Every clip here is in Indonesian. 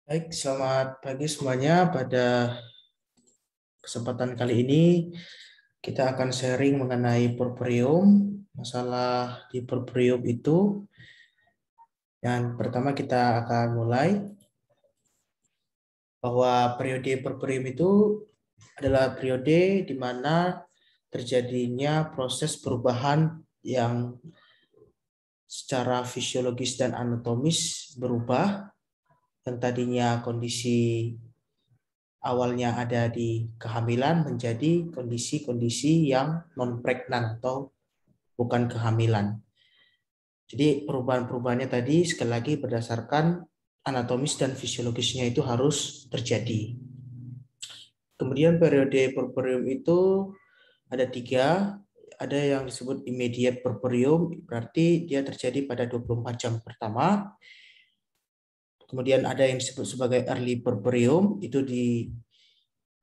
Baik, selamat pagi semuanya. Pada kesempatan kali ini kita akan sharing mengenai porphyrium. Masalah di porphyrium itu yang pertama kita akan mulai bahwa periode porphyrium itu adalah periode di mana terjadinya proses perubahan yang secara fisiologis dan anatomis berubah, yang tadinya kondisi awalnya ada di kehamilan menjadi kondisi-kondisi yang non-pregnan atau bukan kehamilan. Jadi perubahan-perubahannya tadi sekali lagi berdasarkan anatomis dan fisiologisnya itu harus terjadi. Kemudian periode porphyrium itu ada tiga. Ada yang disebut immediate porphyrium, berarti dia terjadi pada 24 jam pertama. Kemudian ada yang disebut sebagai early porphyrium, itu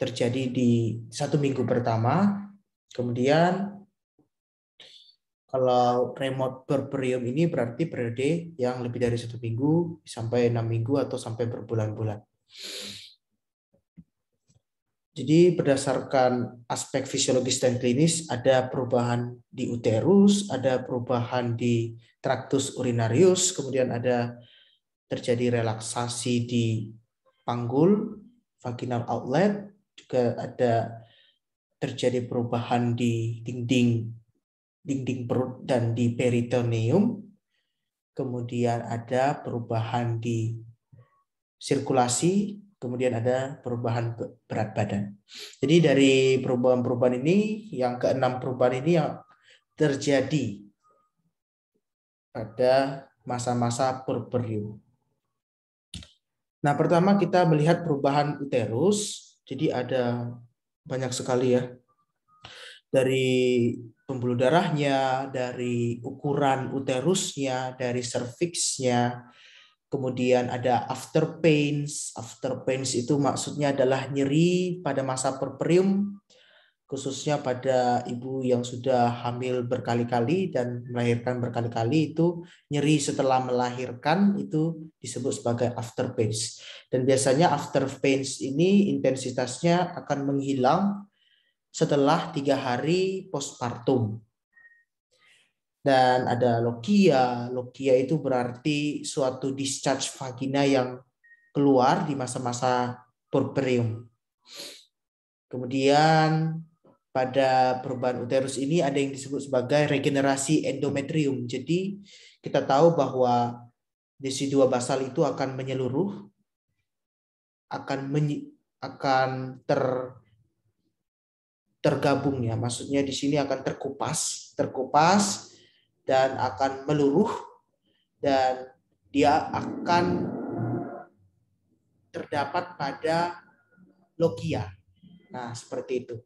terjadi di 1 minggu pertama. Kemudian kalau remote porphyrium ini berarti periode yang lebih dari 1 minggu sampai 6 minggu atau sampai berbulan-bulan. Jadi berdasarkan aspek fisiologis dan klinis ada perubahan di uterus, ada perubahan di traktus urinarius, kemudian ada terjadi relaksasi di panggul, vaginal outlet, juga ada terjadi perubahan di dinding perut dan di peritoneum. Kemudian ada perubahan di sirkulasi, kemudian ada perubahan berat badan. Jadi dari perubahan-perubahan ini, yang keenam perubahan ini yang terjadi pada masa-masa porphyrium. Nah, pertama kita melihat perubahan uterus. Jadi ada banyak sekali ya. Dari pembuluh darahnya, dari ukuran uterusnya, dari serviksnya, kemudian ada after pains. After pains itu maksudnya adalah nyeri pada masa porphyrium, khususnya pada ibu yang sudah hamil berkali-kali dan melahirkan berkali-kali, itu nyeri setelah melahirkan itu disebut sebagai after pains. Dan biasanya after pains ini intensitasnya akan menghilang setelah 3 hari postpartum. Dan ada lokia. Lokia itu berarti suatu discharge vagina yang keluar di masa-masa porphyrium. Kemudian pada perubahan uterus ini ada yang disebut sebagai regenerasi endometrium. Jadi kita tahu bahwa desidua basal itu akan menyeluruh, akan tergabung ya. Maksudnya di sini akan terkupas dan akan meluruh, dan dia akan terdapat pada lokia. Nah, seperti itu.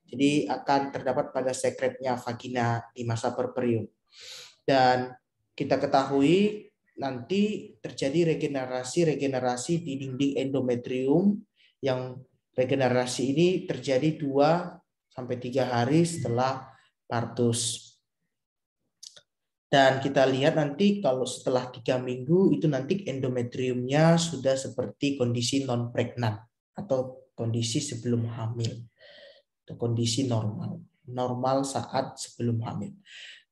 Jadi akan terdapat pada sekretnya vagina di masa porphyrium. Dan kita ketahui nanti terjadi regenerasi di dinding endometrium, yang regenerasi ini terjadi 2-3 hari setelah partus. Dan kita lihat nanti kalau setelah 3 minggu itu nanti endometriumnya sudah seperti kondisi non-pregnan atau kondisi sebelum hamil, atau kondisi normal saat sebelum hamil.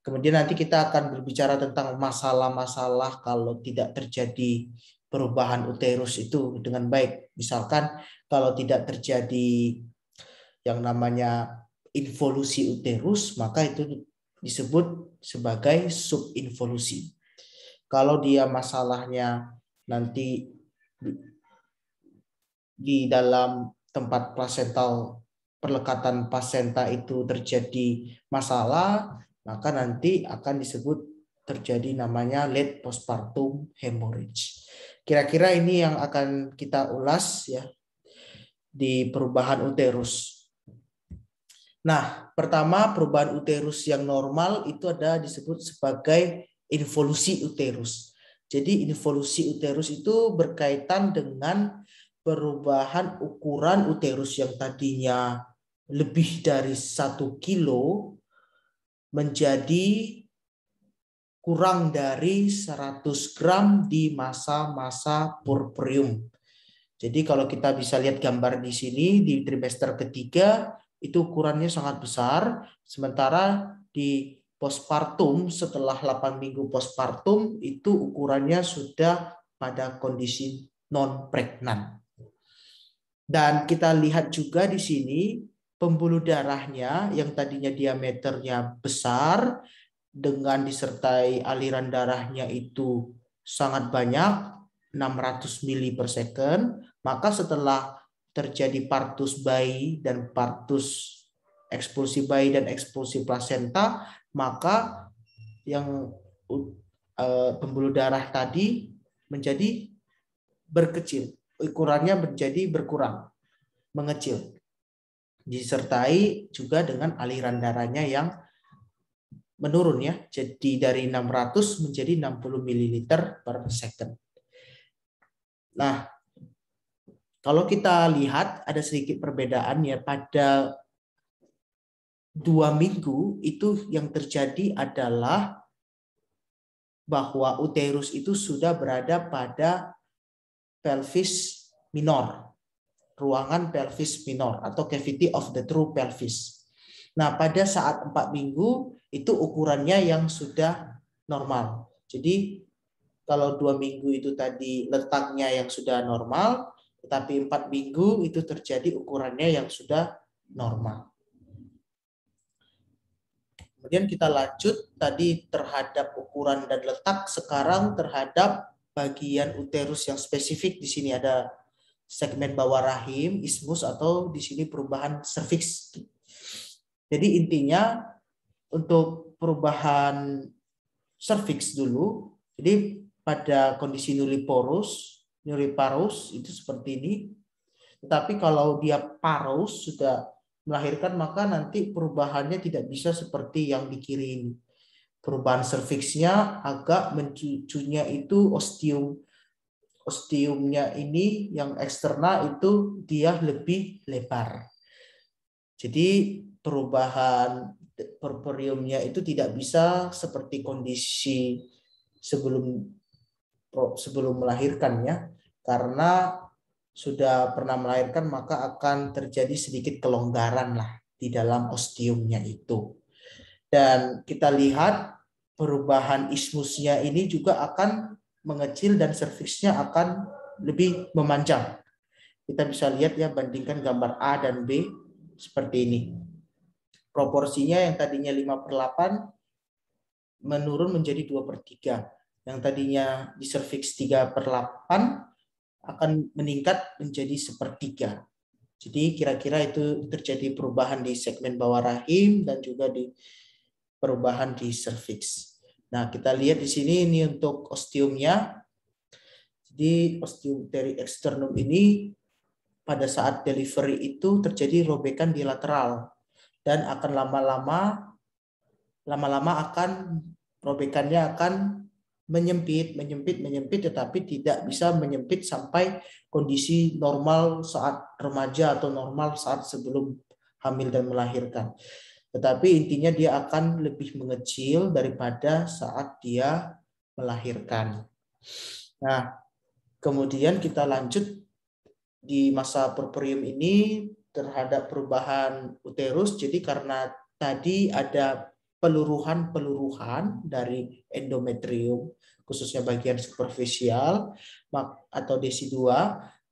Kemudian nanti kita akan berbicara tentang masalah-masalah kalau tidak terjadi perubahan uterus itu dengan baik. Misalkan kalau tidak terjadi yang namanya involusi uterus, maka itu disebut sebagai subinvolusi. Kalau dia masalahnya nanti di dalam tempat plasental, perlekatan plasenta itu terjadi masalah, maka nanti akan disebut terjadi namanya late postpartum hemorrhage. Kira-kira ini yang akan kita ulas ya di perubahan uterus. Nah, pertama perubahan uterus yang normal itu ada disebut sebagai involusi uterus. Jadi involusi uterus itu berkaitan dengan perubahan ukuran uterus yang tadinya lebih dari 1 kilo menjadi kurang dari 100 gram di masa-masa porphyrium. Jadi kalau kita bisa lihat gambar di sini di trimester ketiga itu ukurannya sangat besar, sementara di postpartum setelah 8 minggu postpartum itu ukurannya sudah pada kondisi non pregnant. Dan kita lihat juga di sini pembuluh darahnya yang tadinya diameternya besar dengan disertai aliran darahnya itu sangat banyak, 600 mili per second, maka setelah terjadi partus bayi dan partus ekspulsi bayi dan ekspulsi plasenta, maka yang pembuluh darah tadi menjadi berkecil, ukurannya menjadi berkurang, mengecil, disertai juga dengan aliran darahnya yang menurun ya, jadi dari 600 menjadi 60 ml per second. Nah, kalau kita lihat ada sedikit perbedaan ya, pada 2 minggu itu yang terjadi adalah bahwa uterus itu sudah berada pada pelvis minor, ruangan pelvis minor atau cavity of the true pelvis. Nah, pada saat 4 minggu itu ukurannya yang sudah normal. Jadi kalau 2 minggu itu tadi letaknya yang sudah normal, tetapi 4 minggu itu terjadi ukurannya yang sudah normal. Kemudian kita lanjut tadi terhadap ukuran dan letak, sekarang terhadap bagian uterus yang spesifik. Di sini ada segmen bawah rahim, isthmus, atau di sini perubahan serviks. Jadi intinya untuk perubahan serviks dulu, jadi pada kondisi nulliparous itu seperti ini. Tetapi kalau dia parous sudah melahirkan, maka nanti perubahannya tidak bisa seperti yang di kiri ini. Perubahan serviksnya agak mencucunya itu ostiumnya ini yang eksternal itu dia lebih lebar. Jadi perubahan porporiumnya itu tidak bisa seperti kondisi sebelum melahirkan ya, karena sudah pernah melahirkan maka akan terjadi sedikit kelonggaran lah di dalam ostiumnya itu. Dan kita lihat perubahan isthmusnya ini juga akan mengecil dan serviksnya akan lebih memanjang. Kita bisa lihat ya, bandingkan gambar A dan B seperti ini. Proporsinya yang tadinya 5/8 menurun menjadi 2/3. Yang tadinya di serviks 3/8 akan meningkat menjadi 1/3. Jadi kira-kira itu terjadi perubahan di segmen bawah rahim dan juga di perubahan di serviks. Nah, kita lihat di sini ini untuk ostiumnya. Jadi ostium uteri externum ini pada saat delivery itu terjadi robekan di lateral dan akan lama-lama akan robekannya akan menyempit, tetapi tidak bisa menyempit sampai kondisi normal saat remaja atau normal saat sebelum hamil dan melahirkan. Tetapi intinya dia akan lebih mengecil daripada saat dia melahirkan. Nah, kemudian kita lanjut di masa porporium ini terhadap perubahan uterus. Jadi karena tadi ada peluruhan dari endometrium, khususnya bagian superficial atau DESI2,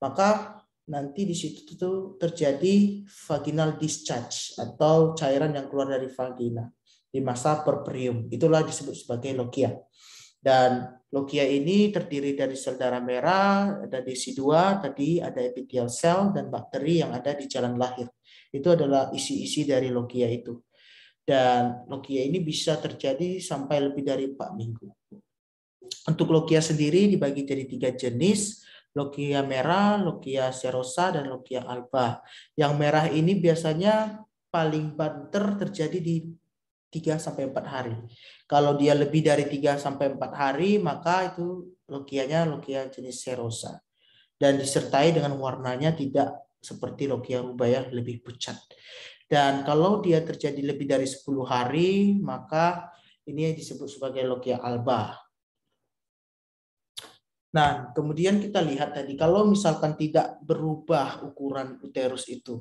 maka nanti di situ tuh terjadi vaginal discharge atau cairan yang keluar dari vagina di masa porporium. Itulah disebut sebagai lokia. Dan lokia ini terdiri dari sel darah merah, ada DESI2, tadi ada epithelial cell dan bakteri yang ada di jalan lahir. Itu adalah isi-isi dari lokia itu. Dan lokia ini bisa terjadi sampai lebih dari 4 minggu. Untuk lokia sendiri dibagi jadi 3 jenis, lokia merah, lokia serosa, dan lokia alba. Yang merah ini biasanya paling banter terjadi di 3-4 hari. Kalau dia lebih dari 3-4 hari, maka itu lokianya lokia jenis serosa. Dan disertai dengan warnanya tidak seperti lokia rubaya, lebih pucat. Dan kalau dia terjadi lebih dari 10 hari, maka ini disebut sebagai lokia alba. Nah, kemudian kita lihat tadi, kalau misalkan tidak berubah ukuran uterus itu,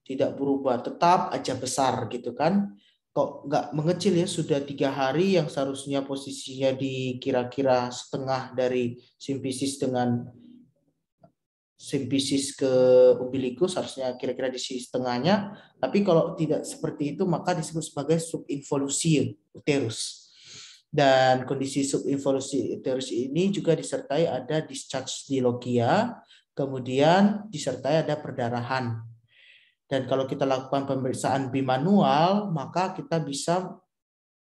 tidak berubah, tetap aja besar gitu kan, kok nggak mengecil ya, sudah 3 hari yang seharusnya posisinya di kira-kira setengah dari simfisis dengan simfisis ke umbilikus, harusnya kira-kira di sisi tengahnya, tapi kalau tidak seperti itu maka disebut sebagai subinvolusi uterus. Dan kondisi subinvolusi uterus ini juga disertai ada discharge di logia, kemudian disertai ada perdarahan. Dan kalau kita lakukan pemeriksaan bimanual, maka kita bisa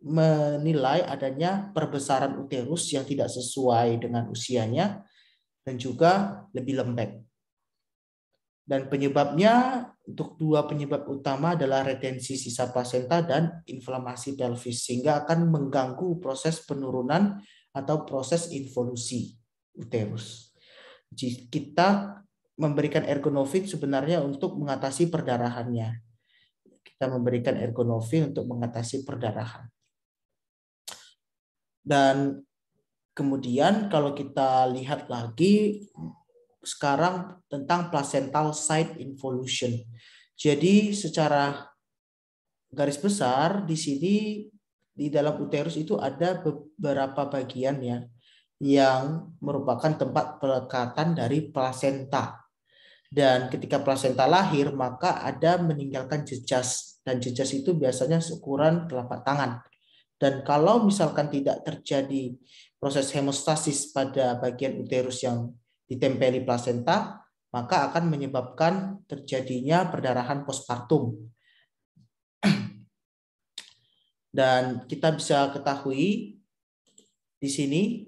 menilai adanya perbesaran uterus yang tidak sesuai dengan usianya dan juga lebih lembek. Dan penyebabnya, untuk 2 penyebab utama adalah retensi sisa plasenta dan inflamasi pelvis, sehingga akan mengganggu proses penurunan atau proses involusi uterus. Jadi kita memberikan ergonovin sebenarnya untuk mengatasi perdarahannya. Kita memberikan ergonovin untuk mengatasi perdarahan. Dan kemudian kalau kita lihat lagi sekarang tentang placental site involution. Jadi secara garis besar di sini di dalam uterus itu ada beberapa bagian ya yang merupakan tempat pelekatan dari plasenta. Dan ketika plasenta lahir maka ada meninggalkan jejas, dan jejas itu biasanya seukuran telapak tangan. Dan kalau misalkan tidak terjadi proses hemostasis pada bagian uterus yang ditempeli plasenta, maka akan menyebabkan terjadinya perdarahan postpartum. Dan kita bisa ketahui di sini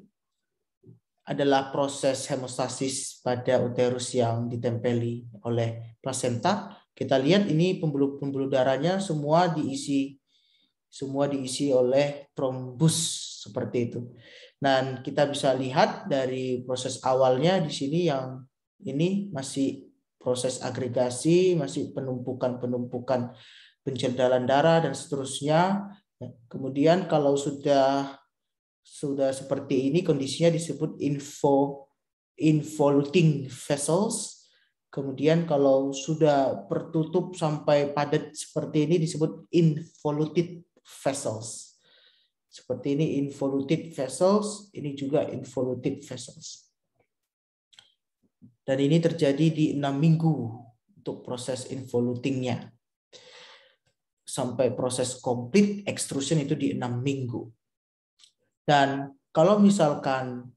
adalah proses hemostasis pada uterus yang ditempeli oleh plasenta. Kita lihat ini pembuluh-pembuluh darahnya semua diisi oleh trombus seperti itu. Dan kita bisa lihat dari proses awalnya di sini yang ini masih proses agregasi, masih penumpukan pencerdalan darah dan seterusnya. Kemudian kalau sudah seperti ini kondisinya disebut involuting vessels. Kemudian kalau sudah tertutup sampai padat seperti ini disebut involuted vessels. Seperti ini involuted vessels, ini juga involuted vessels. Dan ini terjadi di 6 minggu untuk proses involutingnya. Sampai proses complete extrusion itu di 6 minggu. Dan kalau misalkan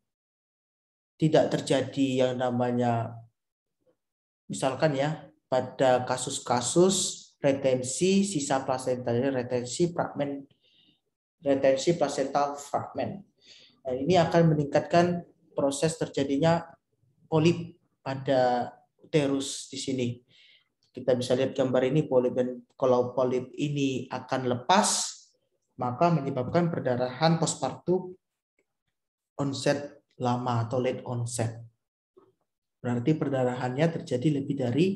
tidak terjadi yang namanya, misalkan ya, pada kasus-kasus retensi sisa plasenta, retensi placental fragment. Nah, ini akan meningkatkan proses terjadinya polip pada uterus di sini. Kita bisa lihat gambar ini, polip, dan kalau polip ini akan lepas, maka menyebabkan perdarahan postpartum onset lama atau late onset. Berarti perdarahannya terjadi lebih dari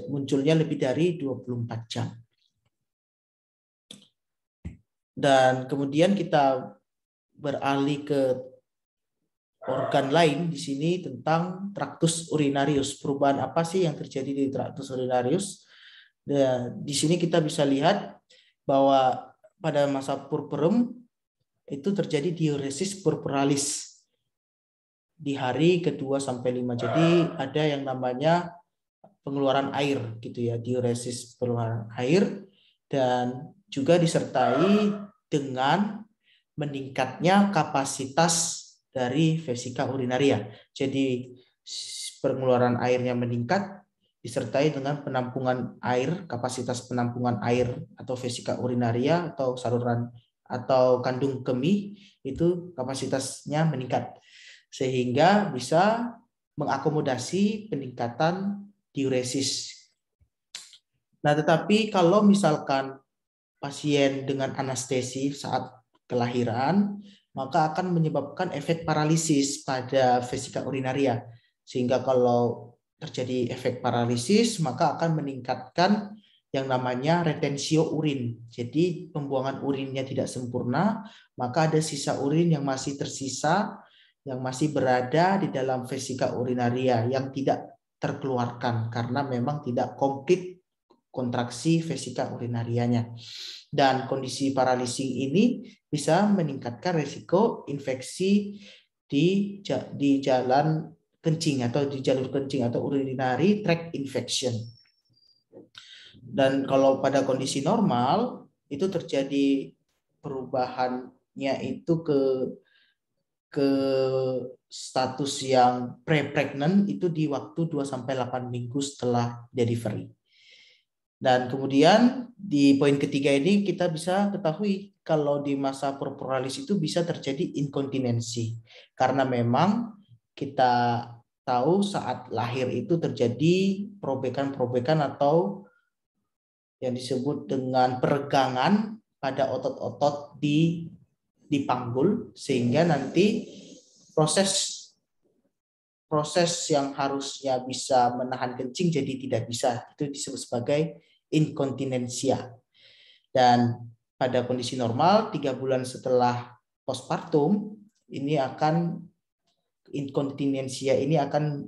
munculnya lebih dari 24 jam. Dan kemudian kita beralih ke organ lain di sini tentang tractus urinarius. Perubahan apa sih yang terjadi di tractus urinarius? Dan di sini kita bisa lihat bahwa pada masa purpureum itu terjadi diuresis purpuralis di hari ke-2 sampai 5. Jadi ada yang namanya pengeluaran air gitu ya, diuresis pengeluaran air, dan juga disertai dengan meningkatnya kapasitas dari vesika urinaria. Jadi pengeluaran airnya meningkat disertai dengan penampungan air, kapasitas penampungan air atau vesika urinaria atau saluran atau kandung kemih itu kapasitasnya meningkat sehingga bisa mengakomodasi peningkatan diuresis. Nah, tetapi kalau misalkan pasien dengan anestesi saat kelahiran, maka akan menyebabkan efek paralisis pada vesika urinaria. Sehingga kalau terjadi efek paralisis, maka akan meningkatkan yang namanya retensio urin. Jadi pembuangan urinnya tidak sempurna, maka ada sisa urin yang masih tersisa yang masih berada di dalam vesika urinaria yang tidak terkeluarkan karena memang tidak komplit kontraksi vesika urinarianya. Dan kondisi paralising ini bisa meningkatkan risiko infeksi di jalan kencing atau di jalur kencing atau urinary tract infection. Dan kalau pada kondisi normal itu terjadi perubahannya itu ke status yang pre-pregnant itu di waktu 2-8 minggu setelah delivery. Dan kemudian di poin ketiga ini kita bisa ketahui kalau di masa purpuralis itu bisa terjadi inkontinensi. Karena memang kita tahu saat lahir itu terjadi perobekan-perobekan atau yang disebut dengan peregangan pada otot-otot di panggul sehingga nanti proses yang harusnya bisa menahan kencing jadi tidak bisa. Itu disebut sebagai inkontinensia. Dan pada kondisi normal 3 bulan setelah postpartum ini akan inkontinensia ini akan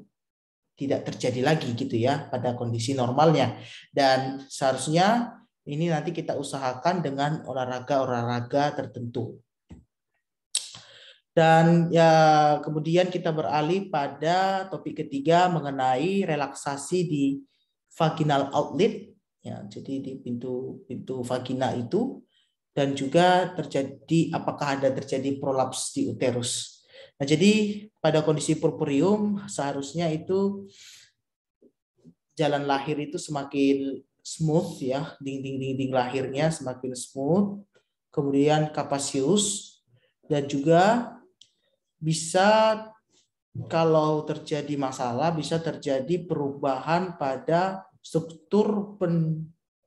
tidak terjadi lagi gitu ya pada kondisi normalnya. Dan seharusnya ini nanti kita usahakan dengan olahraga tertentu. Dan ya kemudian kita beralih pada topik ketiga mengenai relaksasi di vaginal outlet. Ya, jadi di pintu vagina itu dan juga apakah ada terjadi prolaps di uterus. Nah, jadi pada kondisi purpurium seharusnya itu jalan lahir itu semakin smooth ya, dinding lahirnya semakin smooth, kemudian kapasius dan juga bisa kalau terjadi masalah bisa terjadi perubahan pada struktur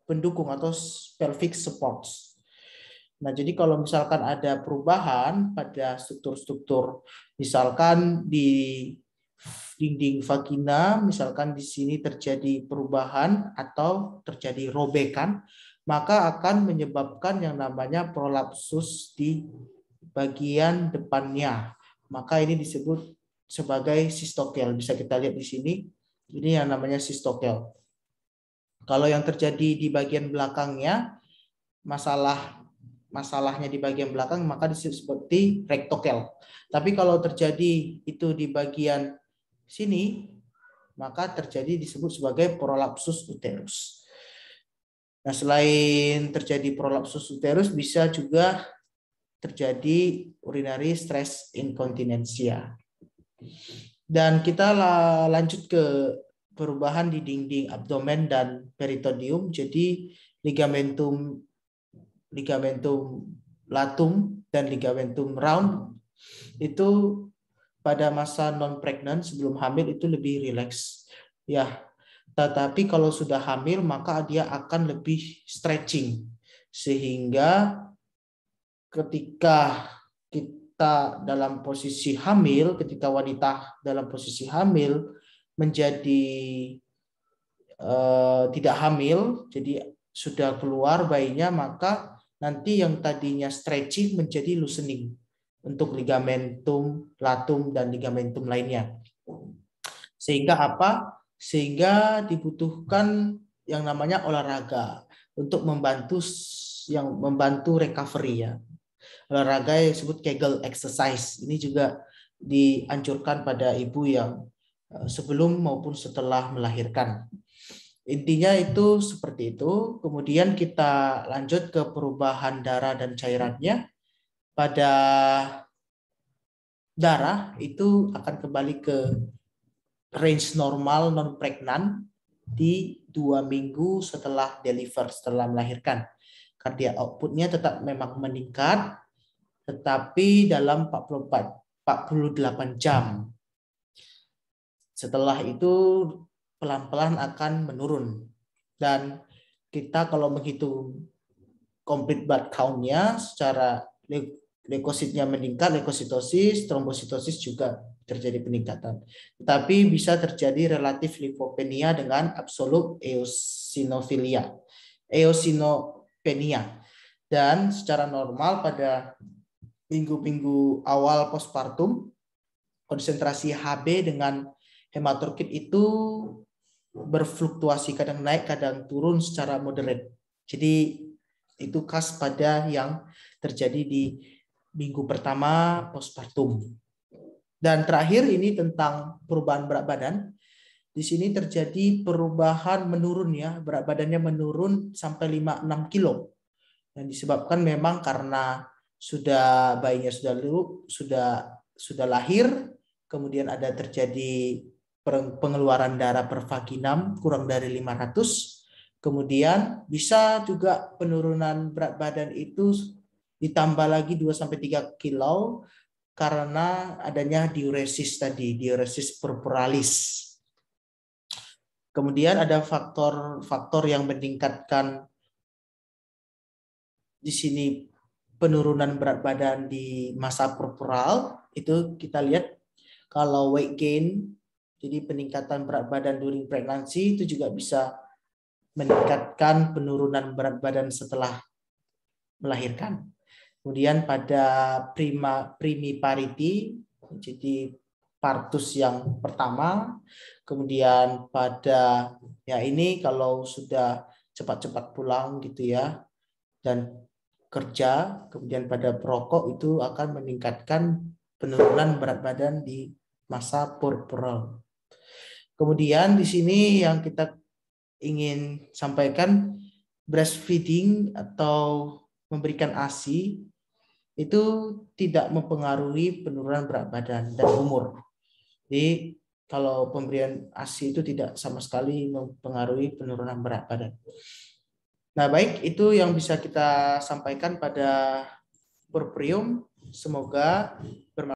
pendukung atau pelvic supports. Nah, jadi kalau misalkan ada perubahan pada struktur-struktur, misalkan di dinding vagina, misalkan di sini terjadi perubahan atau terjadi robekan, maka akan menyebabkan yang namanya prolapsus di bagian depannya. Maka ini disebut sebagai sistokel. Bisa kita lihat di sini, ini yang namanya sistokel. Kalau yang terjadi di bagian belakangnya, masalahnya di bagian belakang maka disebut seperti rektokel. Tapi kalau terjadi itu di bagian sini maka terjadi disebut sebagai prolapsus uterus. Nah, selain terjadi prolapsus uterus bisa juga terjadi urinary stress incontinentia. Dan kita lanjut ke perubahan di dinding abdomen dan peritoneum. Jadi ligamentum latum dan ligamentum round itu pada masa non-pregnant sebelum hamil itu lebih rileks ya, tetapi kalau sudah hamil maka dia akan lebih stretching sehingga ketika kita dalam posisi hamil, ketika wanita dalam posisi hamil menjadi tidak hamil jadi sudah keluar bayinya, maka nanti yang tadinya stretching menjadi loosening untuk ligamentum latum dan ligamentum lainnya. Sehingga apa? Sehingga dibutuhkan yang namanya olahraga untuk membantu recovery ya. Olahraga yang disebut Kegel exercise. Ini juga dianjurkan pada ibu yang sebelum maupun setelah melahirkan. Intinya itu seperti itu. Kemudian kita lanjut ke perubahan darah dan cairannya. Pada darah itu akan kembali ke range normal non-pregnant di 2 minggu setelah setelah melahirkan. Cardiac outputnya tetap memang meningkat, tetapi dalam 48 jam. Setelah itu pelan-pelan akan menurun. Dan kita kalau menghitung complete blood count-nya secara leukositnya meningkat, leukositosis, trombositosis juga terjadi peningkatan. Tetapi bisa terjadi relatif limfopenia dengan absolut eosinopenia. Dan secara normal pada minggu-minggu awal postpartum konsentrasi Hb dengan hematokrit itu berfluktuasi, kadang naik, kadang turun secara moderate. Jadi itu khas pada yang terjadi di minggu pertama postpartum. Dan terakhir ini tentang perubahan berat badan. Di sini terjadi perubahan menurun ya, berat badannya menurun sampai 5-6 kilo. Dan disebabkan memang karena bayinya sudah lahir, kemudian ada terjadi pengeluaran darah per vaginam kurang dari 500. Kemudian bisa juga penurunan berat badan itu ditambah lagi 2-3 kilo karena adanya diuresis tadi, diuresis purpuralis. Kemudian ada faktor-faktor yang meningkatkan di sini penurunan berat badan di masa purpural. Itu kita lihat kalau weight gain, jadi peningkatan berat badan during pregnancy itu juga bisa meningkatkan penurunan berat badan setelah melahirkan. Kemudian pada primiparity, jadi partus yang pertama, kemudian pada ini kalau sudah cepat-cepat pulang gitu ya dan kerja, kemudian pada perokok itu akan meningkatkan penurunan berat badan di masa purpural. Kemudian di sini yang kita ingin sampaikan, breastfeeding atau memberikan ASI itu tidak mempengaruhi penurunan berat badan dan umur. Jadi kalau pemberian ASI itu tidak sama sekali mempengaruhi penurunan berat badan. Nah, baik, itu yang bisa kita sampaikan pada Purpurium. Semoga bermanfaat.